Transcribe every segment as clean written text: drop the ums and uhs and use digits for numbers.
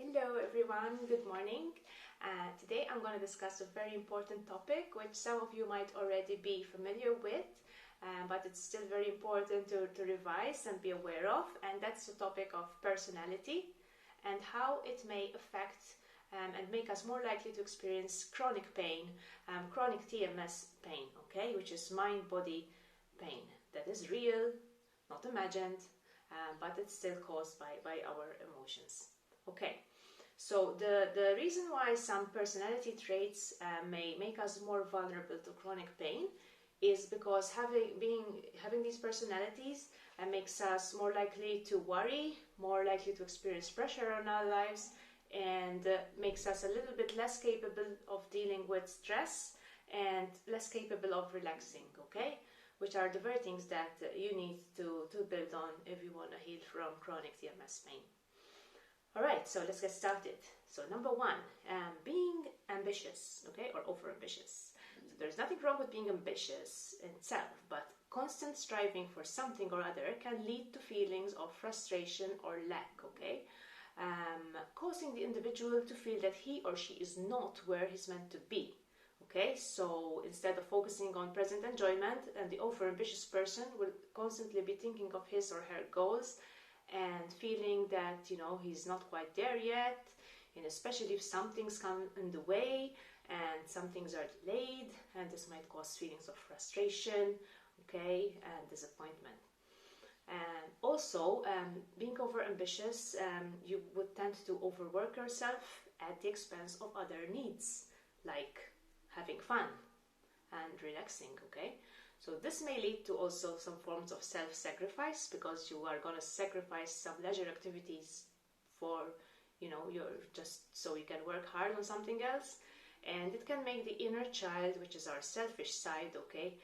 Hello everyone, good morning. Today I'm going to discuss a very important topic which some of you might already be familiar with, but it's still very important to revise and be aware of, and that's the topic of personality and how it may affect and make us more likely to experience chronic pain, chronic TMS pain, okay, which is mind-body pain that is real, not imagined, but it's still caused by our emotions. Okay, so the reason why some personality traits may make us more vulnerable to chronic pain is because having these personalities makes us more likely to worry, more likely to experience pressure on our lives, and makes us a little bit less capable of dealing with stress and less capable of relaxing, okay? Which are the very things that you need to build on if you want to heal from chronic TMS pain. Alright, so let's get started. So number one, being ambitious, okay, or over-ambitious. So there's nothing wrong with being ambitious in itself, but constant striving for something or other can lead to feelings of frustration or lack, okay? Causing the individual to feel that he or she is not where he's meant to be. Okay, so instead of focusing on present enjoyment, and the over-ambitious person will constantly be thinking of his or her goals and feeling that, you know, he's not quite there yet, and especially if some things come in the way and some things are delayed, and this might cause feelings of frustration, okay, and disappointment. And also, being over-ambitious, you would tend to overwork yourself at the expense of other needs, like having fun and relaxing, okay? So this may lead to also some forms of self-sacrifice, because you are going to sacrifice some leisure activities for, you know, just so you can work hard on something else. And it can make the inner child, which is our selfish side, okay,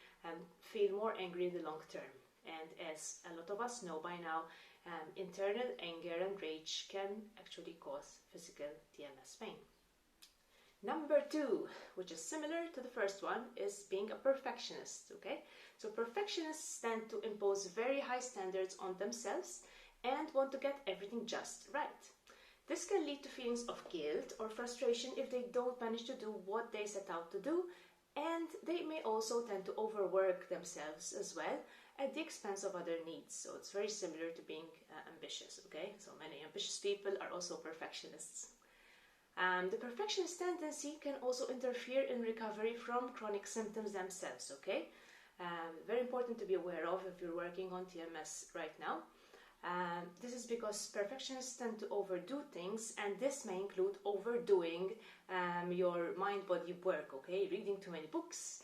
feel more angry in the long term. And as a lot of us know by now, internal anger and rage can actually cause physical TMS pain. Number two, which is similar to the first one, is being a perfectionist, okay? So perfectionists tend to impose very high standards on themselves and want to get everything just right. This can lead to feelings of guilt or frustration if they don't manage to do what they set out to do, and they may also tend to overwork themselves as well at the expense of other needs. So it's very similar to being ambitious, okay? So many ambitious people are also perfectionists. The perfectionist tendency can also interfere in recovery from chronic symptoms themselves, okay? Very important to be aware of if you're working on TMS right now. This is because perfectionists tend to overdo things, and this may include overdoing your mind-body work, okay? Reading too many books,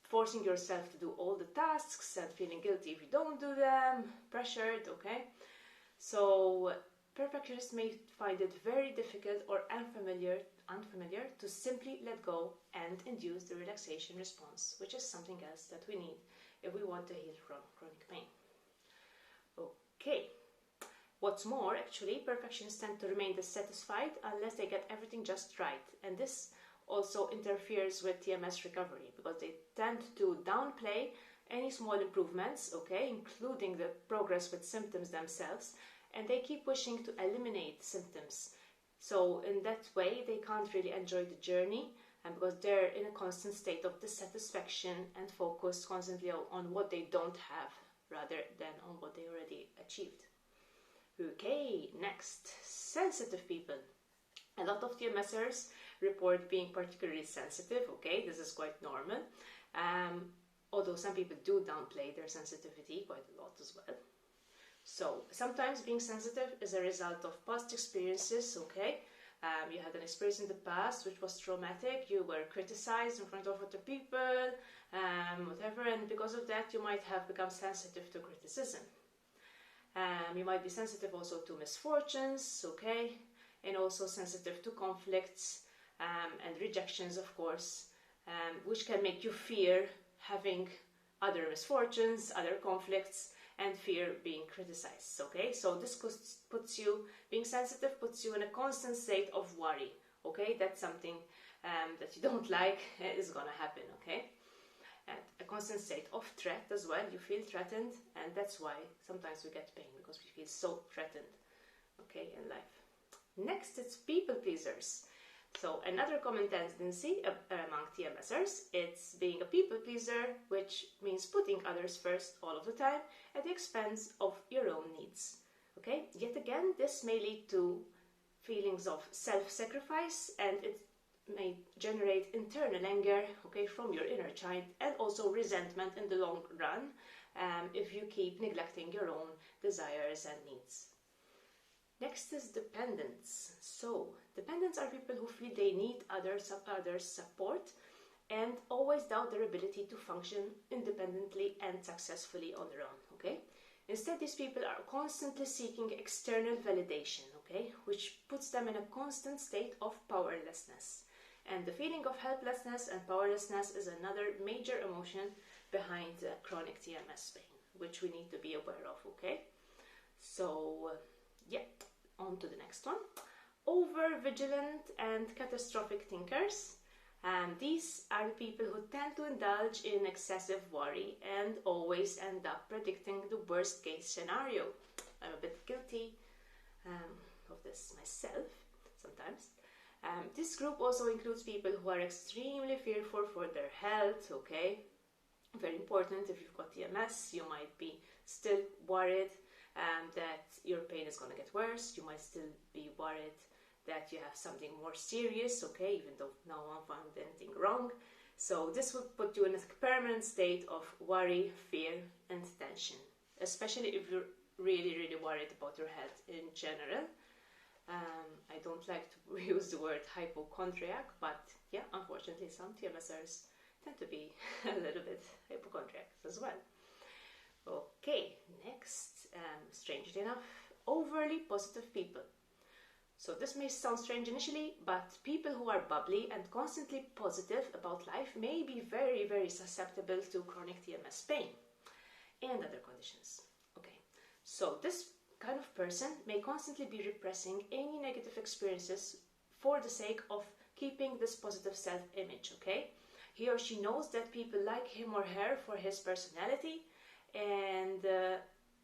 forcing yourself to do all the tasks and feeling guilty if you don't do them, pressured, okay? So perfectionists may find it very difficult or unfamiliar to simply let go and induce the relaxation response, which is something else that we need if we want to heal from chronic pain. Okay, what's more, actually, perfectionists tend to remain dissatisfied unless they get everything just right, and this also interferes with TMS recovery, because they tend to downplay any small improvements, okay, including the progress with symptoms themselves, and they keep wishing to eliminate symptoms. So in that way, they can't really enjoy the journey, and because they're in a constant state of dissatisfaction and focused constantly on what they don't have rather than on what they already achieved. Okay, next, sensitive people. A lot of TMSers report being particularly sensitive, okay, this is quite normal, although some people do downplay their sensitivity quite a lot as well. So sometimes being sensitive is a result of past experiences, okay? You had an experience in the past which was traumatic, you were criticized in front of other people, whatever, and because of that you might have become sensitive to criticism. You might be sensitive also to misfortunes, okay? And also sensitive to conflicts and rejections, of course, which can make you fear having other misfortunes, other conflicts, and fear being criticized, okay? So this puts you, being sensitive puts you in a constant state of worry, okay? That's something that you don't like is gonna happen, okay? And a constant state of threat as well, you feel threatened, and that's why sometimes we get pain, because we feel so threatened okay, in life. Next, it's people pleasers. So another common tendency among TMSers, it's being a people pleaser, which means putting others first all of the time at the expense of your own needs. Okay, yet again, this may lead to feelings of self-sacrifice, and it may generate internal anger, okay, from your inner child, and also resentment in the long run if you keep neglecting your own desires and needs. Next is dependents. So, dependents are people who feel they need others' support and always doubt their ability to function independently and successfully on their own, okay? Instead, these people are constantly seeking external validation, okay, which puts them in a constant state of powerlessness. And the feeling of helplessness and powerlessness is another major emotion behind chronic TMS pain, which we need to be aware of, okay? So, yeah, on to the next one. Over-vigilant and catastrophic thinkers. These are the people who tend to indulge in excessive worry and always end up predicting the worst-case scenario. I'm a bit guilty of this myself sometimes. This group also includes people who are extremely fearful for their health, okay? Very important. If you've got TMS, you might be still worried that your pain is going to get worse. You might still be worried that you have something more serious, okay, even though no one found anything wrong. So this will put you in a permanent state of worry, fear, and tension, especially if you're really, really worried about your health in general. I don't like to use the word hypochondriac, but yeah, unfortunately some TMSers tend to be a little bit hypochondriac as well. Okay, next, strangely enough, overly positive people. So this may sound strange initially, but people who are bubbly and constantly positive about life may be very, very susceptible to chronic TMS pain and other conditions. Okay, so this kind of person may constantly be repressing any negative experiences for the sake of keeping this positive self-image, okay? He or she knows that people like him or her for his personality, and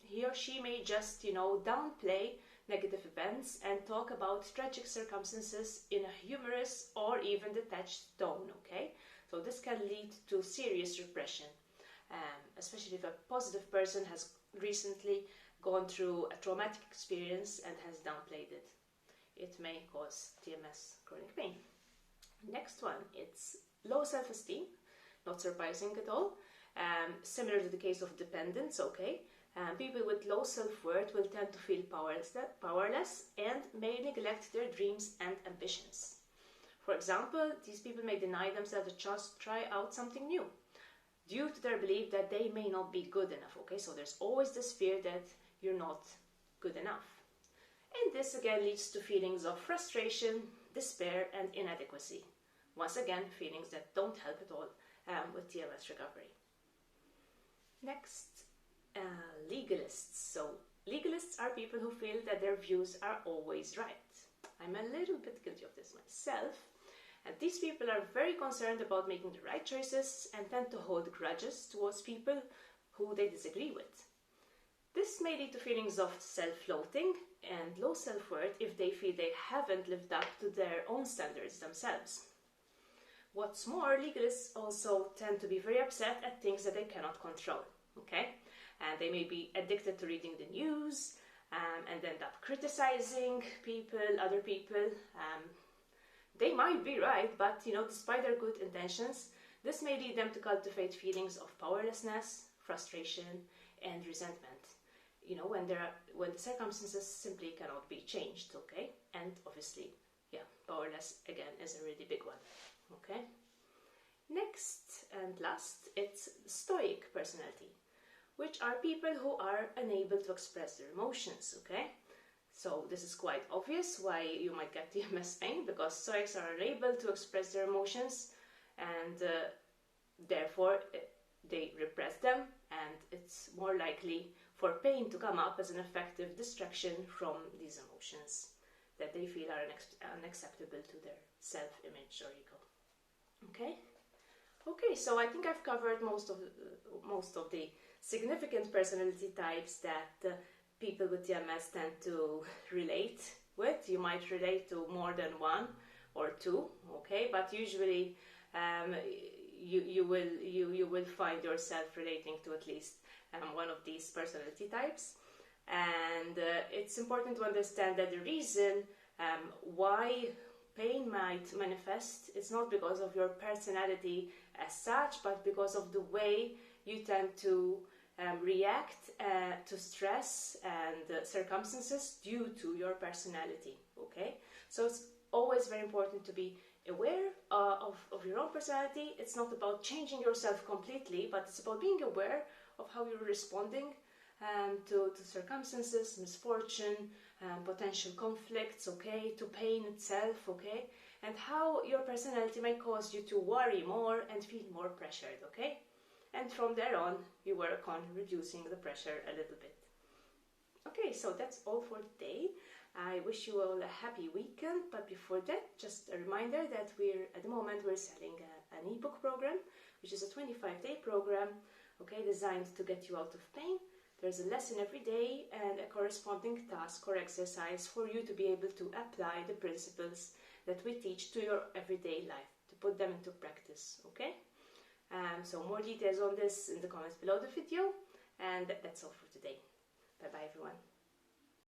he or she may just, downplay negative events and talk about tragic circumstances in a humorous or even detached tone, okay? So this can lead to serious repression, especially if a positive person has recently gone through a traumatic experience and has downplayed it. It may cause TMS, chronic pain. Next one, it's low self-esteem, not surprising at all. Similar to the case of dependence, okay? People with low self-worth will tend to feel powerless and may neglect their dreams and ambitions. For example, these people may deny themselves a chance to try out something new due to their belief that they may not be good enough, okay? So there's always this fear that you're not good enough. And this again leads to feelings of frustration, despair, and inadequacy. Once again, feelings that don't help at all with TMS recovery. Next, legalists. So legalists are people who feel that their views are always right. I'm a little bit guilty of this myself. And these people are very concerned about making the right choices and tend to hold grudges towards people who they disagree with. This may lead to feelings of self-loathing and low self-worth if they feel they haven't lived up to their own standards themselves. What's more, legalists also tend to be very upset at things that they cannot control, okay? And they may be addicted to reading the news and end up criticizing other people. They might be right, but despite their good intentions, this may lead them to cultivate feelings of powerlessness, frustration, and resentment. When the circumstances simply cannot be changed, okay? And obviously, powerless again is a really big one, okay? Next and last, it's Stoic personality, which are people who are unable to express their emotions, okay? So this is quite obvious why you might get TMS pain, because Stoics are unable to express their emotions, and therefore they repress them, and it's more likely for pain to come up as an effective distraction from these emotions that they feel are unacceptable to their self-image or ego. Okay, so I think I've covered most of the significant personality types that people with TMS tend to relate with. You might relate to more than one or two, okay, but usually you will find yourself relating to at least one of these personality types. And it's important to understand that the reason why pain might manifest is not because of your personality as such, but because of the way you tend to react to stress and circumstances due to your personality, okay? So it's always very important to be aware of your own personality. It's not about changing yourself completely, but it's about being aware of how you're responding to circumstances, misfortune, potential conflicts, okay, to pain itself, okay, and how your personality may cause you to worry more and feel more pressured, okay? And from there on, you work on reducing the pressure a little bit. Okay, so that's all for today. I wish you all a happy weekend, but before that, just a reminder that at the moment we're selling an ebook program, which is a 25-day program, okay, designed to get you out of pain. There's a lesson every day and a corresponding task or exercise for you to be able to apply the principles that we teach to your everyday life, to put them into practice, okay? So more details on this in the comments below the video, and that's all for today. Bye bye everyone.